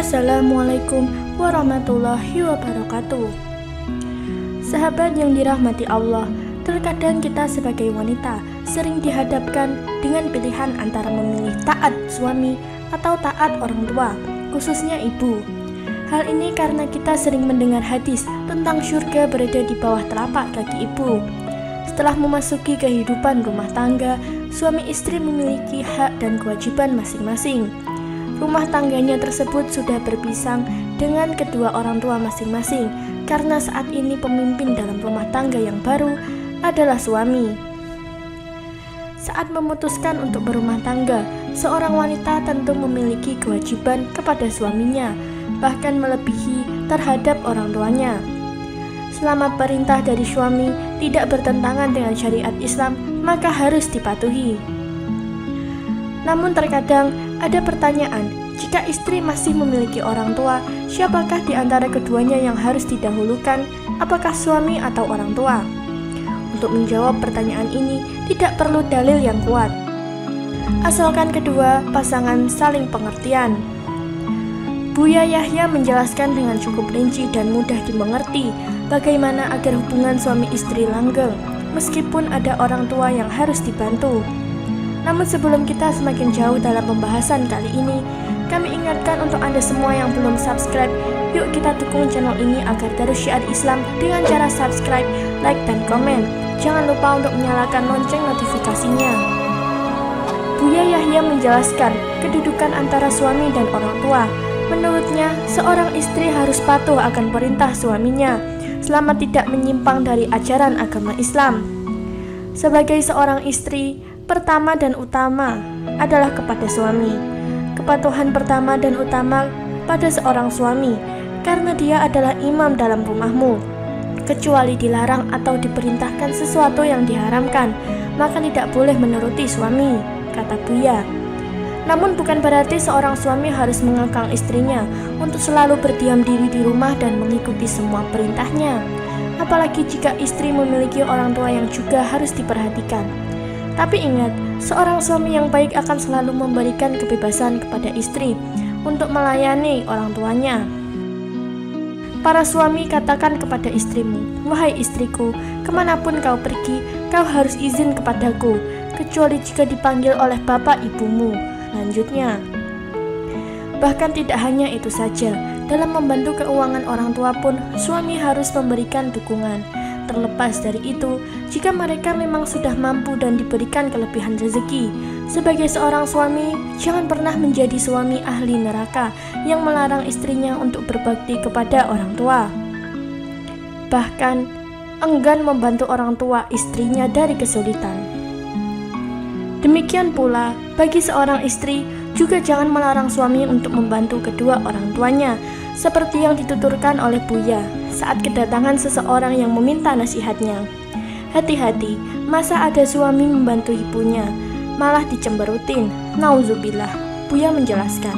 Assalamualaikum warahmatullahi wabarakatuh. Sahabat yang dirahmati Allah, terkadang kita sebagai wanita sering dihadapkan dengan pilihan antara memilih taat suami atau taat orang tua, khususnya ibu. Hal ini karena kita sering mendengar hadis tentang surga berada di bawah telapak kaki ibu. Setelah memasuki kehidupan rumah tangga, suami istri memiliki hak dan kewajiban masing-masing. Rumah tangganya tersebut sudah berpisah dengan kedua orang tua masing-masing, karena saat ini pemimpin dalam rumah tangga yang baru adalah suami. Saat memutuskan untuk berumah tangga, seorang wanita tentu memiliki kewajiban kepada suaminya, bahkan melebihi terhadap orang tuanya. Selama perintah dari suami tidak bertentangan dengan syariat Islam, maka harus dipatuhi. Namun terkadang ada pertanyaan, jika istri masih memiliki orang tua, siapakah di antara keduanya yang harus didahulukan, apakah suami atau orang tua? Untuk menjawab pertanyaan ini, tidak perlu dalil yang kuat, asalkan kedua pasangan saling pengertian. Buya Yahya menjelaskan dengan cukup rinci dan mudah dimengerti bagaimana agar hubungan suami istri langgeng, meskipun ada orang tua yang harus dibantu. Namun sebelum kita semakin jauh dalam pembahasan kali ini, kami ingatkan untuk Anda semua yang belum subscribe, yuk kita dukung channel ini agar terus syiar Islam dengan cara subscribe, like, dan komen. Jangan lupa untuk menyalakan lonceng notifikasinya. Buya Yahya menjelaskan kedudukan antara suami dan orang tua. Menurutnya, seorang istri harus patuh akan perintah suaminya selama tidak menyimpang dari ajaran agama Islam. Sebagai seorang istri, pertama dan utama adalah kepada suami. Kepatuhan pertama dan utama pada seorang suami, karena dia adalah imam dalam rumahmu. Kecuali dilarang atau diperintahkan sesuatu yang diharamkan, maka tidak boleh menuruti suami, kata Buya. Namun bukan berarti seorang suami harus mengekang istrinya untuk selalu berdiam diri di rumah dan mengikuti semua perintahnya. Apalagi jika istri memiliki orang tua yang juga harus diperhatikan. Tapi ingat, seorang suami yang baik akan selalu memberikan kebebasan kepada istri untuk melayani orang tuanya. Para suami, katakan kepada istrimu, "Wahai istriku, kemanapun kau pergi, kau harus izin kepadaku, kecuali jika dipanggil oleh bapak ibumu." Lanjutnya, bahkan tidak hanya itu saja, dalam membantu keuangan orang tua pun suami harus memberikan dukungan. Terlepas dari itu, jika mereka memang sudah mampu dan diberikan kelebihan rezeki, sebagai seorang suami, jangan pernah menjadi suami ahli neraka yang melarang istrinya untuk berbakti kepada orang tua. Bahkan, enggan membantu orang tua istrinya dari kesulitan. Demikian pula, bagi seorang istri, juga jangan melarang suami untuk membantu kedua orang tuanya, seperti yang dituturkan oleh Buya saat kedatangan seseorang yang meminta nasihatnya. Hati-hati, masa ada suami membantu ibunya, malah dicemberutin. Nauzubillah, Buya menjelaskan.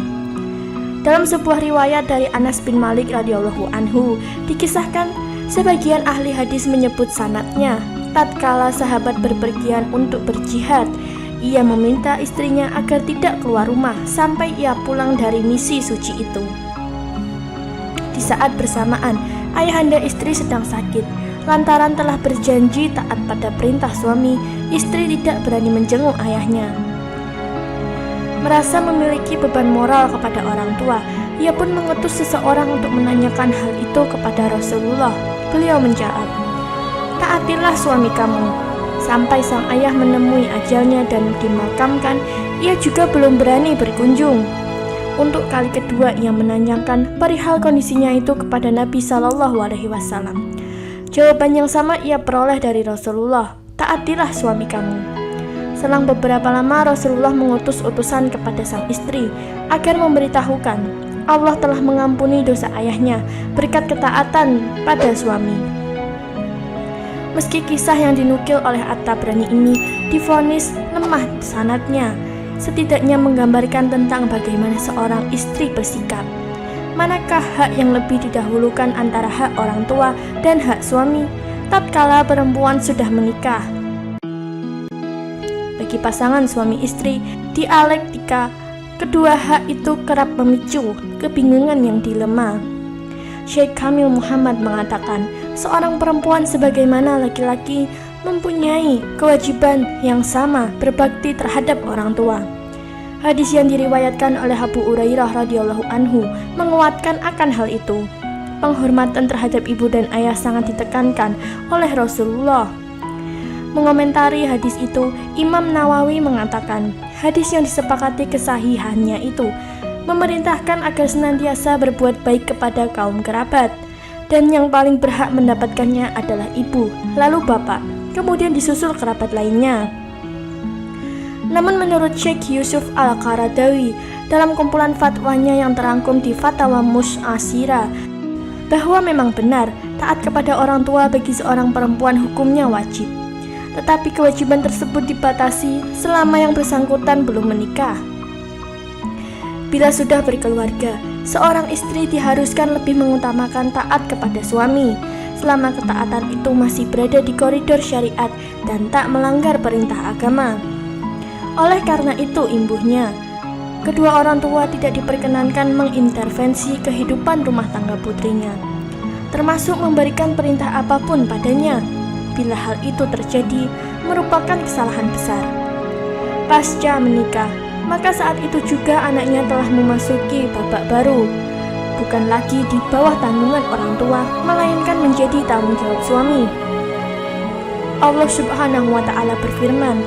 Dalam sebuah riwayat dari Anas bin Malik radhiyallahu anhu, dikisahkan sebagian ahli hadis menyebut sanadnya, tatkala sahabat berpergian untuk berjihad, ia meminta istrinya agar tidak keluar rumah sampai ia pulang dari misi suci itu. Di saat bersamaan, ayahanda istri sedang sakit. Lantaran telah berjanji taat pada perintah suami, istri tidak berani menjenguk ayahnya. Merasa memiliki beban moral kepada orang tua, ia pun mengutus seseorang untuk menanyakan hal itu kepada Rasulullah. Beliau menjawab, "Taatilah suami kamu." Sampai sang ayah menemui ajalnya dan dimakamkan, ia juga belum berani berkunjung. Untuk kali kedua ia menanyakan perihal kondisinya itu kepada Nabi Shallallahu Alaihi Wasallam. Jawaban yang sama ia peroleh dari Rasulullah, "Taatilah suami kamu." Selang beberapa lama Rasulullah mengutus utusan kepada sang istri agar memberitahukan Allah telah mengampuni dosa ayahnya berkat ketaatan pada suami. Meski kisah yang dinukil oleh At-Tabrani ini divonis lemah sanadnya, setidaknya menggambarkan tentang bagaimana seorang istri bersikap. Manakah hak yang lebih didahulukan antara hak orang tua dan hak suami tatkala perempuan sudah menikah? Bagi pasangan suami istri, dialektika Kedua hak itu kerap memicu kebingungan yang dilema. Syekh Kamil Muhammad mengatakan, seorang perempuan sebagaimana laki-laki mempunyai kewajiban yang sama berbakti terhadap orang tua. Hadis yang diriwayatkan oleh Abu Hurairah radhiyallahu anhu menguatkan akan hal itu. Penghormatan terhadap ibu dan ayah sangat ditekankan oleh Rasulullah. Mengomentari hadis itu, Imam Nawawi mengatakan, hadis yang disepakati kesahihannya itu memerintahkan agar senantiasa berbuat baik kepada kaum kerabat, dan yang paling berhak mendapatkannya adalah ibu, lalu bapak, kemudian disusul kerabat lainnya. Namun menurut Syekh Yusuf Al-Qaradawi dalam kumpulan fatwanya yang terangkum di Fatawa Musy'asirah, bahwa memang benar taat kepada orang tua bagi seorang perempuan hukumnya wajib, tetapi kewajiban tersebut dibatasi selama yang bersangkutan belum menikah. Bila sudah berkeluarga, seorang istri diharuskan lebih mengutamakan taat kepada suami selama ketaatan itu masih berada di koridor syariat dan tak melanggar perintah agama. Oleh karena itu imbuhnya, kedua orang tua tidak diperkenankan mengintervensi kehidupan rumah tangga putrinya, termasuk memberikan perintah apapun padanya. Bila hal itu terjadi, merupakan kesalahan besar. Pasca menikah, maka saat itu juga anaknya telah memasuki babak baru, bukan lagi di bawah tanggungan orang tua, melainkan menjadi tanggung jawab suami. Allah Subhanahu wa Ta'ala berfirman,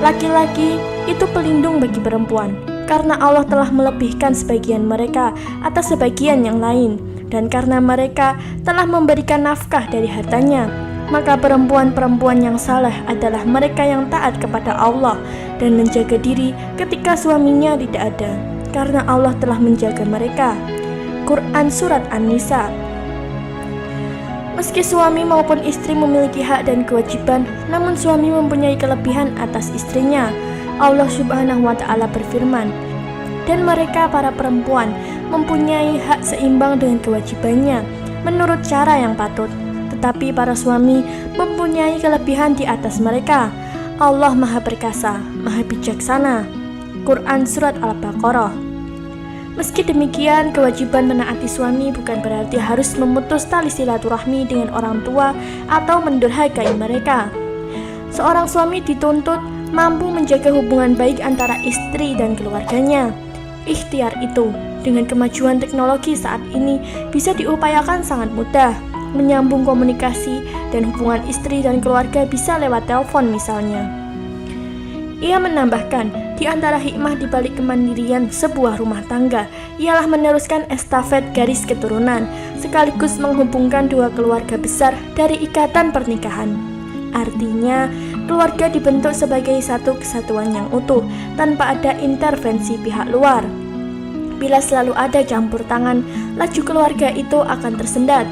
laki-laki itu pelindung bagi perempuan, karena Allah telah melebihkan sebagian mereka atas sebagian yang lain, dan karena mereka telah memberikan nafkah dari hartanya. Maka perempuan-perempuan yang saleh adalah mereka yang taat kepada Allah dan menjaga diri ketika suaminya tidak ada, karena Allah telah menjaga mereka. Quran Surat An-Nisa. Meski suami maupun istri memiliki hak dan kewajiban, namun suami mempunyai kelebihan atas istrinya. Allah Subhanahu wa Ta'ala berfirman, dan mereka para perempuan mempunyai hak seimbang dengan kewajibannya menurut cara yang patut. Tetapi para suami mempunyai kelebihan di atas mereka. Allah Maha Perkasa, Maha Bijaksana. Quran Surat Al-Baqarah. Meski demikian, kewajiban menaati suami bukan berarti harus memutus tali silaturahmi dengan orang tua atau mendurhakai mereka. Seorang suami dituntut mampu menjaga hubungan baik antara istri dan keluarganya. Ikhtiar itu, dengan kemajuan teknologi saat ini, bisa diupayakan sangat mudah. Menyambung komunikasi dan hubungan istri dan keluarga bisa lewat telepon misalnya. Ia menambahkan, di antara hikmah di balik kemandirian sebuah rumah tangga ialah meneruskan estafet garis keturunan, sekaligus menghubungkan dua keluarga besar dari ikatan pernikahan. Artinya, keluarga dibentuk sebagai satu kesatuan yang utuh tanpa ada intervensi pihak luar. Bila selalu ada campur tangan, laju keluarga itu akan tersendat.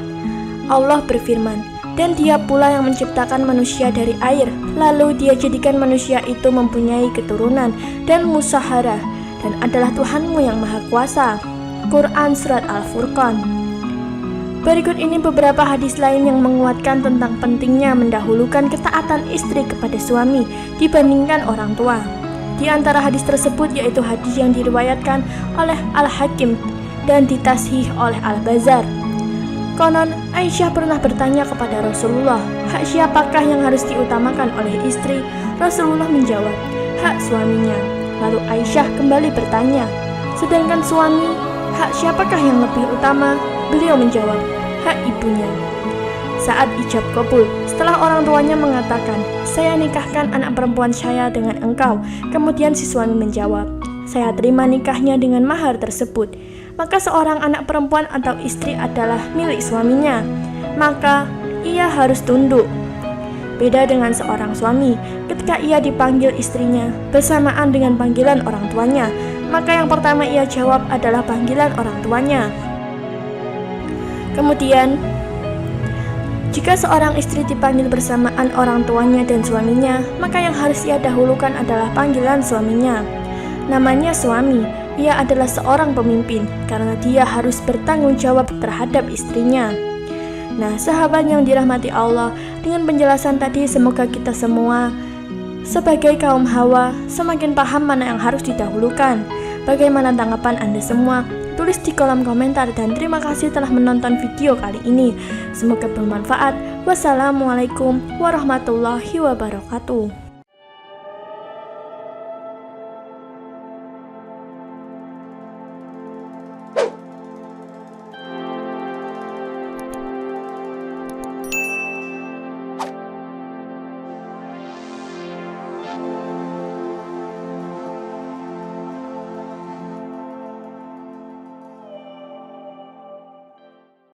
Allah berfirman, dan Dia pula yang menciptakan manusia dari air, lalu Dia jadikan manusia itu mempunyai keturunan dan musyawarah, dan adalah Tuhanmu yang Maha Kuasa. Quran Surat Al-Furqan. Berikut ini beberapa hadis lain yang menguatkan tentang pentingnya mendahulukan ketaatan istri kepada suami dibandingkan orang tua. Di antara hadis tersebut yaitu hadis yang diriwayatkan oleh Al-Hakim dan ditashih oleh Al-Bazar. Konon, Aisyah pernah bertanya kepada Rasulullah, hak siapakah yang harus diutamakan oleh istri? Rasulullah menjawab, hak suaminya. Lalu Aisyah kembali bertanya, sedangkan suami, hak siapakah yang lebih utama? Beliau menjawab, hak ibunya. Saat ijab kabul, setelah orang tuanya mengatakan, saya nikahkan anak perempuan saya dengan engkau. Kemudian si suami menjawab, saya terima nikahnya dengan mahar tersebut. Maka seorang anak perempuan atau istri adalah milik suaminya, maka ia harus tunduk. Beda dengan seorang suami, ketika ia dipanggil istrinya bersamaan dengan panggilan orang tuanya, maka yang pertama ia jawab adalah panggilan orang tuanya. Kemudian, jika seorang istri dipanggil bersamaan orang tuanya dan suaminya, maka yang harus ia dahulukan adalah panggilan suaminya. Namanya suami, ia adalah seorang pemimpin karena dia harus bertanggung jawab terhadap istrinya. Nah, sahabat yang dirahmati Allah, dengan penjelasan tadi semoga kita semua sebagai kaum hawa semakin paham mana yang harus didahulukan, Bagaimana tanggapan Anda semua? Tulis di kolom komentar dan terima kasih telah menonton video kali ini. Semoga bermanfaat. Wassalamualaikum warahmatullahi wabarakatuh.